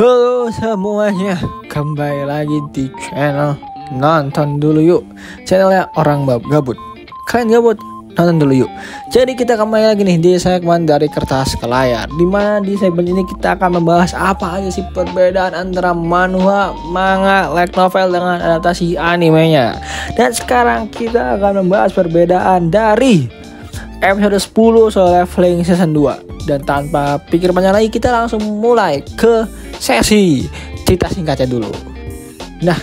Halo semuanya, kembali lagi di channel Nonton Dulu Yuk. Channelnya orang gabut. Kalian gabut? Nonton dulu yuk. Jadi kita kembali lagi nih di segmen dari kertas ke layar, dimana di segmen ini kita akan membahas apa aja sih perbedaan antara manhwa, manga, light novel dengan adaptasi animenya. Dan sekarang kita akan membahas perbedaan dari episode 10 soal leveling season 2. Dan tanpa pikir panjang lagi, kita langsung mulai ke sesi cerita singkatnya dulu. Nah,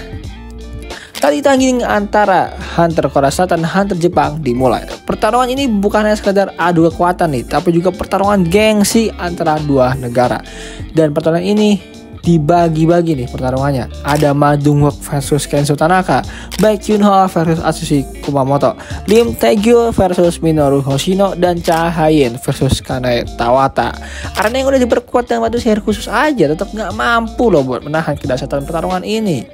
tadi tanding antara Hunter Korea Selatan dan Hunter Jepang dimulai. Pertarungan ini bukan hanya sekedar adu kekuatan nih, tapi juga pertarungan gengsi antara dua negara. Dan pertarungan ini dibagi-bagi nih pertarungannya. Ada Ma Dong-wook versus Kenzo Tanaka, Baek Yun-ho versus Atsushi Kumamoto, Lim Tae-gyu versus Minoru Hoshino, dan Cha Ha-yin versus Kanae Tawata. Arena yang udah diperkuat dengan batu sihir khusus aja tetap nggak mampu loh buat menahan kedahsyatan pertarungan ini.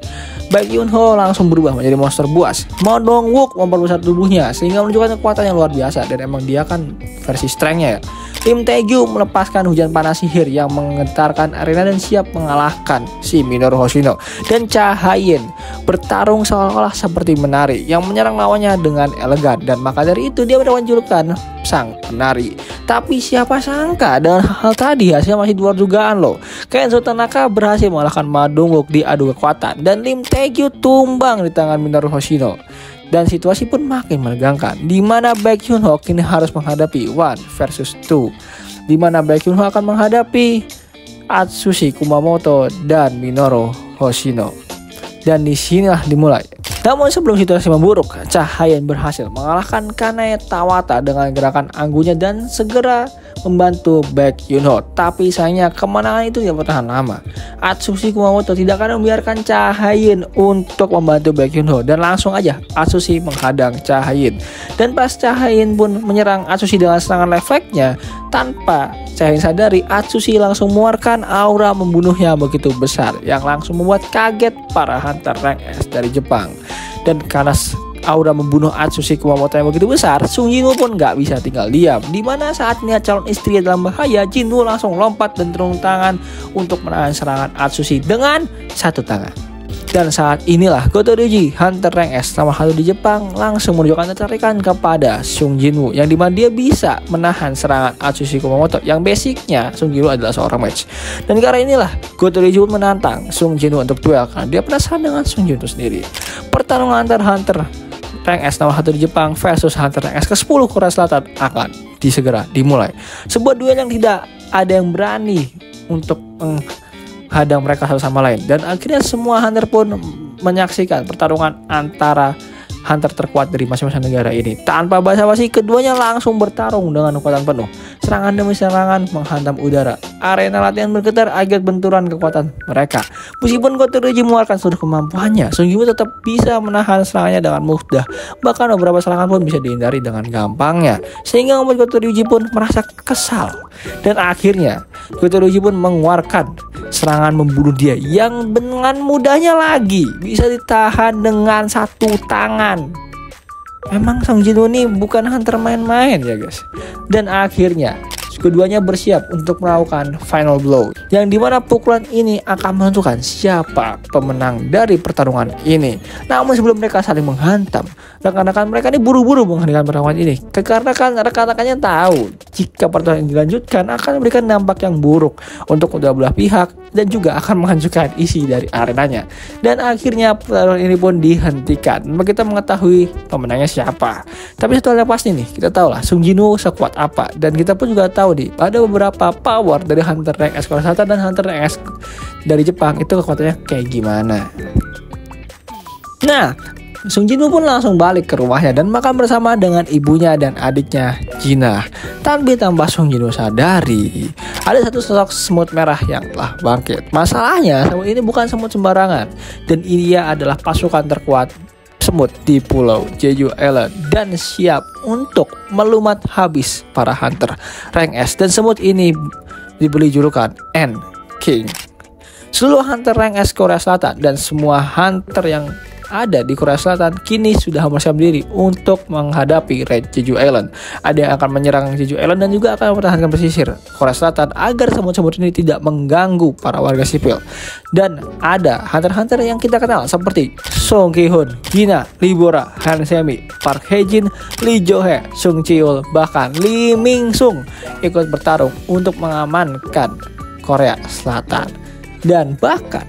Baek Yun-ho langsung berubah menjadi monster buas. Ma Dong-wook memperbesar tubuhnya sehingga menunjukkan kekuatan yang luar biasa, dan emang dia kan versi strength-nya ya. Lim Tae-gyu melepaskan hujan panas sihir yang menggetarkan arena dan siap mengalahkan si Minoru Hoshino. Dan Cha Ha-yin bertarung seolah-olah seperti menari yang menyerang lawannya dengan elegan, dan maka dari itu dia mendapat julukan sang penari. Tapi siapa sangka dengan hal tadi hasilnya masih di luar dugaan loh. Kenzo Tanaka berhasil mengalahkan Ma Dong-wook di adu kekuatan, dan Lim Tae-gyu tumbang di tangan Minoru Hoshino. Dan situasi pun makin menegangkan, di mana Baek Yun-ho kini harus menghadapi 1 versus 2, di mana Baek Yun-ho akan menghadapi Atsushi Kumamoto dan Minoru Hoshino. Dan disinilah dimulai. Namun sebelum situasi memburuk, Cha Ha-yin berhasil mengalahkan Kanae Tawata dengan gerakan anggunya dan segera membantu Baek Yun-ho. Tapi sayangnya kemenangan itu tidak bertahan lama. Atsushi Kumamoto tidak akan membiarkan Cha Ha-yin untuk membantu Baek Yun-ho, dan langsung aja Atsushi menghadang Cha Ha-yin. Dan pas Cha Ha-yin pun menyerang Atsushi dengan serangan refleksnya, tanpa Cha Ha-yin sadari, Atsushi langsung mengeluarkan aura membunuhnya begitu besar yang langsung membuat kaget para hunter rank S dari Jepang. Dan karena aura membunuh Atsushi Kumamoto yang begitu besar, Sung Jin-woo pun gak bisa tinggal diam. Dimana saat melihat calon istri dalam bahaya, Jin-woo langsung lompat dan turun tangan untuk menahan serangan Atsushi dengan satu tangan. Dan saat inilah Goto Ryuji, hunter rank S nomor 1 di Jepang, langsung menunjukkan ketertarikan kepada Sung Jin-woo, yang dimana dia bisa menahan serangan Atsushi Kumamoto yang basicnya Sung Jin-woo adalah seorang mage. Dan karena inilah Goto Ryuji pun menantang Sung Jin-woo untuk duel karena dia penasaran dengan Sung Jin-woo sendiri. Pertarungan antar hunter rank S nomor 1 di Jepang versus hunter rank S ke-10 Korea Selatan akan segera dimulai. Sebuah duel yang tidak ada yang berani untuk hadang mereka satu sama lain, dan akhirnya semua hunter pun menyaksikan pertarungan antara hunter terkuat dari masing-masing negara ini. Tanpa basa-basi, keduanya langsung bertarung dengan kekuatan penuh. Serangan demi serangan menghantam udara. Arena latihan bergetar akibat benturan kekuatan mereka. Meskipun Goto Ryuji mengeluarkan seluruh kemampuannya, Sung Jin-woo tetap bisa menahan serangannya dengan mudah. Bahkan beberapa serangan pun bisa dihindari dengan gampangnya, sehingga membuat Goto Ryuji pun merasa kesal. Dan akhirnya Goto Ryuji pun mengeluarkan serangan membunuh dia yang dengan mudahnya lagi bisa ditahan dengan satu tangan. Memang Sung Jin-woo ini bukan hunter main-main ya guys. Dan akhirnya keduanya bersiap untuk melakukan final blow, yang dimana pukulan ini akan menentukan siapa pemenang dari pertarungan ini. Namun sebelum mereka saling menghantam, rekan-rekan mereka ini buru-buru menghentikan pertarungan ini, karena kan rekan-rekannya tahu jika pertarungan ini dilanjutkan akan memberikan dampak yang buruk untuk kedua belah pihak dan juga akan menghancurkan isi dari arenanya. Dan akhirnya pertarungan ini pun dihentikan. Kita mengetahui pemenangnya siapa. Tapi satu hal yang pasti nih, kita tahu lah Sung Jin-woo sekuat apa, dan kita pun juga tahu ada beberapa power dari hunter rank S Korea Selatan dan hunter rank S dari Jepang itu kekuatannya kayak gimana. Nah, Sung Jin-woo pun langsung balik ke rumahnya dan makan bersama dengan ibunya dan adiknya Jina. Tapi tanpa Sung Jin-woo sadari, ada satu sosok semut merah yang telah bangkit. Masalahnya, semut ini bukan semut sembarangan, dan ia adalah pasukan terkuat semut di Pulau Jeju Island dan siap untuk melumat habis para hunter rank S. Dan semut ini diberi julukan N King. Seluruh hunter rank S Korea Selatan dan semua hunter yang ada di Korea Selatan kini sudah mempersiapkan diri untuk menghadapi Red Jeju Island. Ada yang akan menyerang Jeju Island dan juga akan mempertahankan pesisir Korea Selatan agar semut-semut ini tidak mengganggu para warga sipil. Dan ada hunter-hunter yang kita kenal seperti Song Ki-hoon, Gina, Libora, Han Semi, Park Hae-jin, Lee Jo-hye, Sung Chi-ul, bahkan Lee Min-sung ikut bertarung untuk mengamankan Korea Selatan. Dan bahkan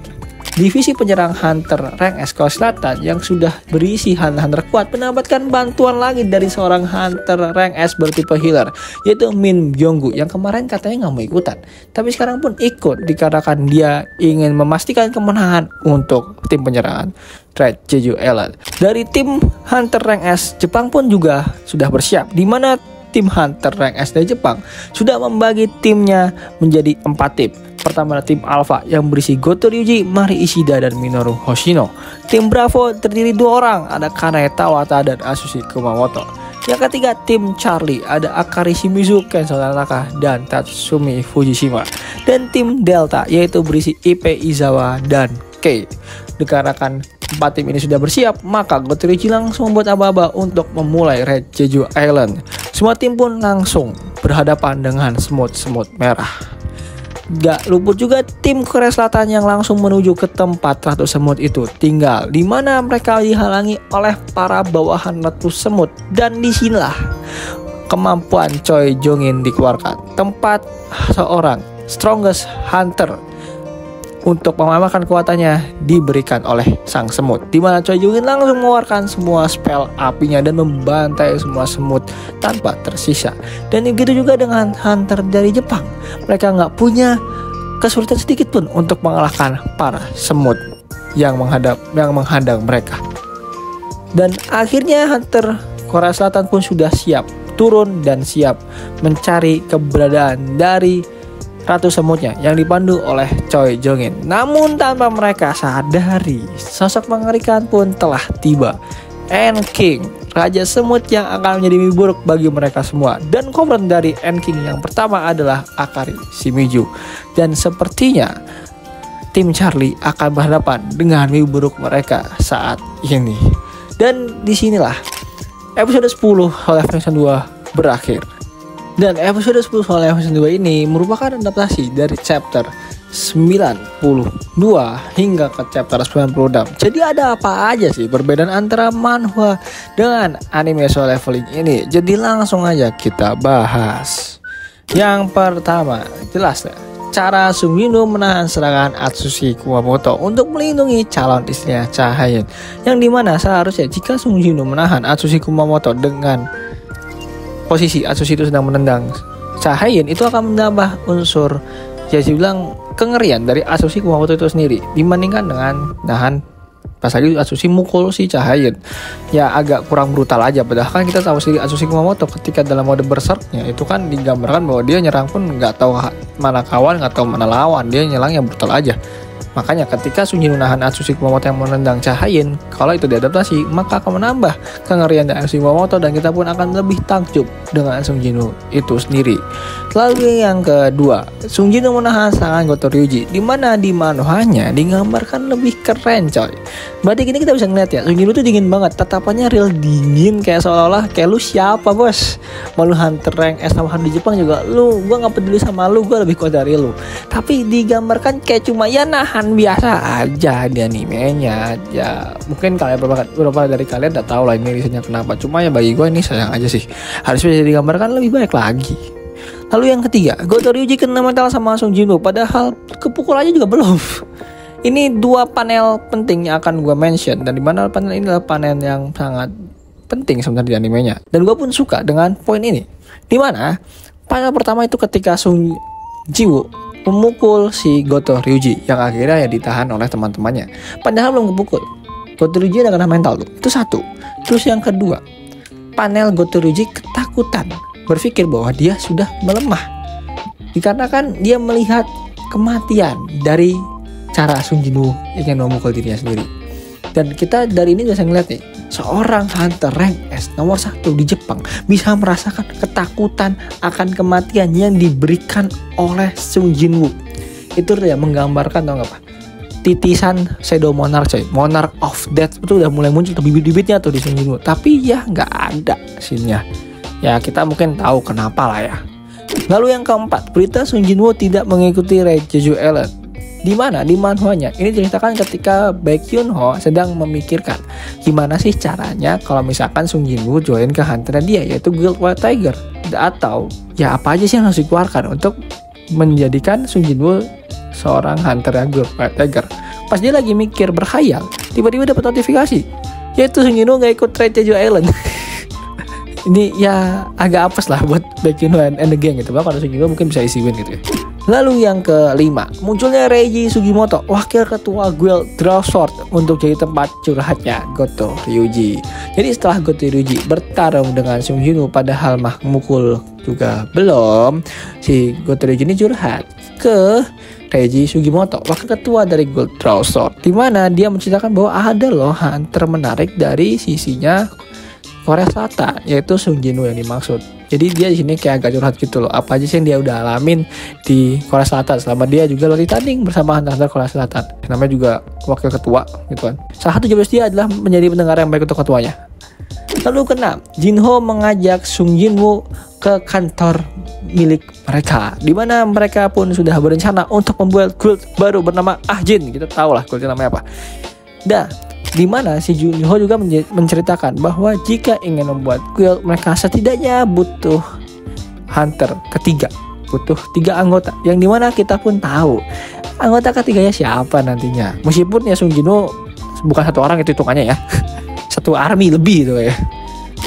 divisi penyerang Hunter Rank S Korea Selatan yang sudah berisi hunter kuat mendapatkan bantuan lagi dari seorang Hunter Rank S bertipe healer, yaitu Min Byung-gu yang kemarin katanya nggak mau ikutan, tapi sekarang pun ikut dikarenakan dia ingin memastikan kemenangan untuk tim penyerangan Red Jeju Island. Dari tim Hunter Rank S Jepang pun juga sudah bersiap, di mana tim Hunter Rank S dari Jepang sudah membagi timnya menjadi 4 tim. Pertama ada tim Alpha yang berisi Goto Ryuji, Mari Ishida, dan Minoru Hoshino. Tim Bravo terdiri 2 orang, ada Kanae Tawata dan Atsushi Kumamoto. Yang ketiga tim Charlie, ada Akari Shimizu, Kenzo Tanaka, dan Tatsumi Fujishima. Dan tim Delta yaitu berisi Ippei Izawa dan Kei. Dikarenakan 4 tim ini sudah bersiap, maka Goto Ryuji langsung membuat aba-aba untuk memulai Red Jeju Island. Semua tim pun langsung berhadapan dengan semut-semut merah. Gak luput juga tim Korea Selatan yang langsung menuju ke tempat ratu semut itu tinggal, di mana mereka dihalangi oleh para bawahan ratu semut. Dan disinilah kemampuan Choi Jong-in dikeluarkan, tempat seorang strongest hunter untuk mengamalkan kekuatannya diberikan oleh sang semut, di mana Choi Jong-in langsung mengeluarkan semua spell apinya dan membantai semua semut tanpa tersisa. Dan begitu juga dengan hunter dari Jepang, mereka nggak punya kesulitan sedikit pun untuk mengalahkan para semut yang menghadang mereka. Dan akhirnya hunter Korea Selatan pun sudah siap turun dan siap mencari keberadaan dari ratu semutnya yang dipandu oleh Choi Jong-in. Namun tanpa mereka sadari, sosok mengerikan pun telah tiba. N-King, raja semut yang akan menjadi mimpi buruk bagi mereka semua. Dan komandan dari N-King yang pertama adalah Akari Shimizu. Dan sepertinya tim Charlie akan berhadapan dengan mimpi buruk mereka saat ini. Dan disinilah episode 10 Hololive Nation 2 berakhir. Dan episode 10 soal episode 2 ini merupakan adaptasi dari chapter 92 hingga ke chapter 96. Jadi ada apa aja sih perbedaan antara manhwa dengan anime Solo Leveling ini? Jadi langsung aja kita bahas. Yang pertama, jelas ya, cara Sung Jinwoo menahan serangan Atsushi Kumamoto untuk melindungi calon istrinya Cha Hae-in. Yang dimana seharusnya jika Sung Jinwoo menahan Atsushi Kumamoto dengan posisi Atsushi itu sedang menendang Cha Hae-in, itu akan menambah unsur ya bilang kengerian dari Atsushi Kumamoto itu sendiri dibandingkan dengan nahan pas lagi Atsushi mukul si Cha Hae-in. Ya agak kurang brutal aja, padahal kan kita tahu sendiri Atsushi Kumamoto ketika dalam mode berserknya itu kan digambarkan bahwa dia nyerang pun nggak tahu mana kawan, nggak tahu mana lawan, dia nyerang yang brutal aja. Makanya ketika Sung Jinwoo nahan Atsushi Kumamoto yang menendang Cha Hae-in, kalau itu diadaptasi maka akan menambah kengerian dari Atsushi Kumamoto dan kita pun akan lebih takjub dengan Sung Jinwoo itu sendiri. Lalu yang kedua, Sung Jinwoo menahan serangan Goto Ryuji, di mana di manhwanya digambarkan lebih keren coy. Berarti gini kita bisa ngeliat ya, Sung Jinwoo tuh dingin banget, tatapannya real dingin kayak seolah-olah kayak lu siapa bos, malu hunter rank S sama di Jepang juga lu, gua nggak peduli sama lu, gua lebih kuat dari lu. Tapi digambarkan kayak cuma ya nahan biasa aja di animenya. Ya mungkin kalian beberapa dari kalian tidak tahu lah ini risetnya kenapa, cuma ya bagi gue ini sayang aja sih, harus bisa digambarkan lebih baik lagi. Lalu yang ketiga, Goto Ryuji kena mental sama Sung Jinwoo, padahal kepukul aja juga belum. Ini 2 panel penting yang akan gue mention, dan dimana panel ini adalah panel yang sangat penting sebenarnya di animenya, dan gue pun suka dengan poin ini. Dimana panel pertama itu ketika Sung Jinwoo memukul si Goto Ryuji yang akhirnya ya ditahan oleh teman-temannya, padahal belum kepukul. Goto Ryuji ada kena mental tuh, itu satu. Terus yang kedua, panel Goto Ryuji ketakutan, berpikir bahwa dia sudah melemah dikarenakan dia melihat kematian dari cara Sung Jinwoo ingin memukul dirinya sendiri. Dan kita dari ini bisa ngeliat nih, seorang hunter rank S nomor 1 di Jepang bisa merasakan ketakutan akan kematian yang diberikan oleh Sung Jinwoo. Itu ya menggambarkan, tau gak apa? titisan Shadow Monarch coy. Monarch of Death itu udah mulai muncul tuh bibit-bibitnya tuh di Sung Jinwoo. Tapi ya nggak ada scene-nya. Ya kita mungkin tahu kenapa lah ya. Lalu yang keempat, berita Sung Jinwoo tidak mengikuti Raid Jeju Island. Di mana? Di manhwanya. Ini diceritakan ketika Baek Hyun Ho sedang memikirkan gimana sih caranya kalau misalkan Sung Jinwoo join ke hunter dia, yaitu Guild White Tiger. Atau ya apa aja sih yang harus dikeluarkan untuk menjadikan Sung Jinwoo seorang hunter Guild White Tiger. Pas dia lagi mikir berkhayal, tiba-tiba dapat notifikasi, yaitu Sung Jinwoo gak ikut Raid Jeju Island. Ini ya agak apes lah buat Baek Hyun Ho and the gang gitu. Bahkan Sung Jinwoo mungkin bisa isi win gitu ya. Lalu yang kelima, munculnya Reiji Sugimoto, wakil ketua Guild Draw Sword, untuk jadi tempat curhatnya Goto Ryuji. Jadi setelah Goto Ryuji bertarung dengan Sung Jinwoo padahal mah mukul juga belum, si Goto Ryuji ini curhat ke Reiji Sugimoto, wakil ketua dari Guild Draw Sword, di mana dia menceritakan bahwa ada loh hunter menarik dari sisinya Korea Selatan, yaitu Sung Jinwoo yang dimaksud. Jadi dia di sini kayak agak curhat gitu loh, apa aja sih yang dia udah alamin di Korea Selatan selama dia juga lagi tanding bersama hunter Korea Selatan. Namanya juga wakil ketua gitu kan. Salah satu job dia adalah menjadi pendengar yang baik untuk ketuanya. Lalu keenam, Jinho mengajak Sung Jinwoo ke kantor milik mereka, di mana mereka pun sudah berencana untuk membuat guild baru bernama Ahjin. Kita tahu lah guildnya namanya apa. Dah, di mana si Junho juga menceritakan bahwa jika ingin membuat guild, mereka setidaknya butuh hunter ketiga, butuh 3 anggota, yang dimana kita pun tahu anggota ketiganya siapa nantinya. Meskipun ya Sung Jinwoo bukan 1 orang itu hitungannya ya, 1 army lebih itu ya.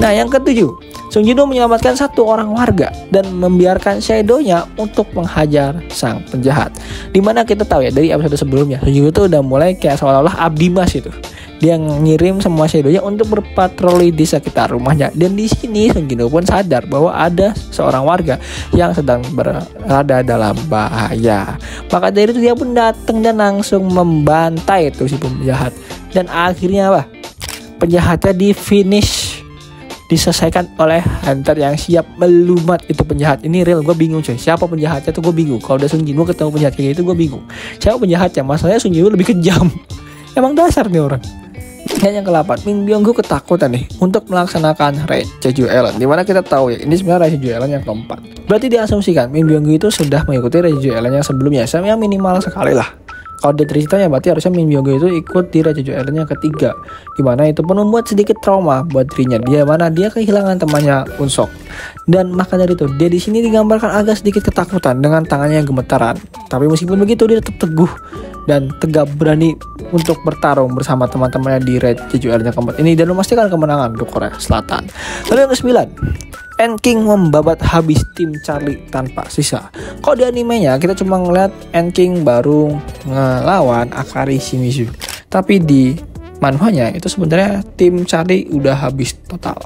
Nah yang ketujuh, Sung Jinwoo menyelamatkan 1 orang warga dan membiarkan Shadow-nya untuk menghajar sang penjahat. Dimana kita tahu ya dari episode sebelumnya, Sung Jinwoo tuh udah mulai kayak seolah-olah abdi mas itu. Dia ngirim semua Shadow-nya untuk berpatroli di sekitar rumahnya. Dan di sini Sung Jinwoo pun sadar bahwa ada seorang warga yang sedang berada dalam bahaya. Maka dari itu dia pun datang dan langsung membantai tuh si penjahat. Dan akhirnya apa? Penjahatnya di finish, diselesaikan oleh hunter yang siap melumat itu penjahat. Ini real, gue bingung coy, siapa penjahatnya tuh gue bingung. Kalau udah Sung Jinwoo ketemu penjahat kayak gitu gue bingung siapa penjahatnya. Masalahnya Sung Jinwoo lebih kejam. Emang dasar nih orang. Dan yang ke-8, Min Byung-gu ketakutan nih untuk melaksanakan Raid Jeju Island, dimana kita tahu ya ini sebenarnya Raid Jeju Island yang keempat. Berarti diasumsikan Min Byung-gu itu sudah mengikuti Raid Jeju Island yang sebelumnya, yang minimal sekali lah. Kalau dari ceritanya berarti harusnya Min Byung-gu itu ikut di Raid Jeju Island yang ketiga, dimana itu pun membuat sedikit trauma buat dirinya, dia mana dia kehilangan temannya Unsok. Dan maka dari itu dia di sini digambarkan agak sedikit ketakutan dengan tangannya yang gemetaran. Tapi meskipun begitu dia tetap teguh dan tegap berani untuk bertarung bersama teman-temannya di Raid Jeju Island yang keempat ini dan memastikan kemenangan untuk Korea Selatan. Lalu yang ke-9, N-King membabat habis tim Charlie tanpa sisa. Kalau di animenya kita cuma ngeliat N-King baru ngelawan Akari Shimizu, tapi di manhwanya itu sebenarnya tim Charlie udah habis total.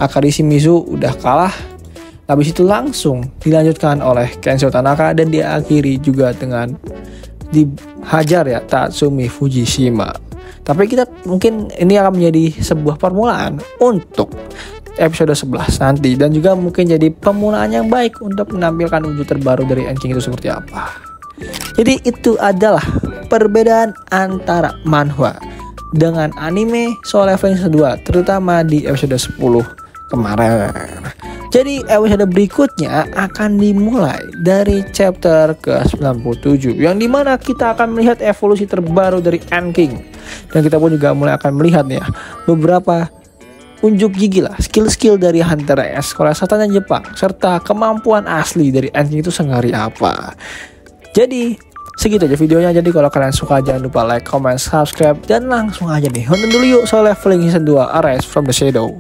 Akari Shimizu udah kalah. Habis itu langsung dilanjutkan oleh Kensho Tanaka dan diakhiri juga dengan dihajar ya Tatsumi Fujishima. Tapi kita mungkin ini akan menjadi sebuah permulaan untuk episode 11 nanti, dan juga mungkin jadi permulaan yang baik untuk menampilkan wujud terbaru dari N-King itu seperti apa. Jadi itu adalah perbedaan antara manhwa dengan anime Solo Leveling 2, terutama di episode 10 kemarin. Jadi episode berikutnya akan dimulai dari chapter ke-97, yang dimana kita akan melihat evolusi terbaru dari N-King. Dan kita pun juga mulai akan melihat nih ya beberapa unjuk gigi lah, skill-skill dari Hunter S Korea Selatan dan Jepang, serta kemampuan asli dari N-King itu sengari apa. Jadi segitu aja videonya. Jadi kalau kalian suka jangan lupa like, comment, subscribe, dan langsung aja nih nonton dulu yuk Solo Leveling Season 2 Arise from the Shadow.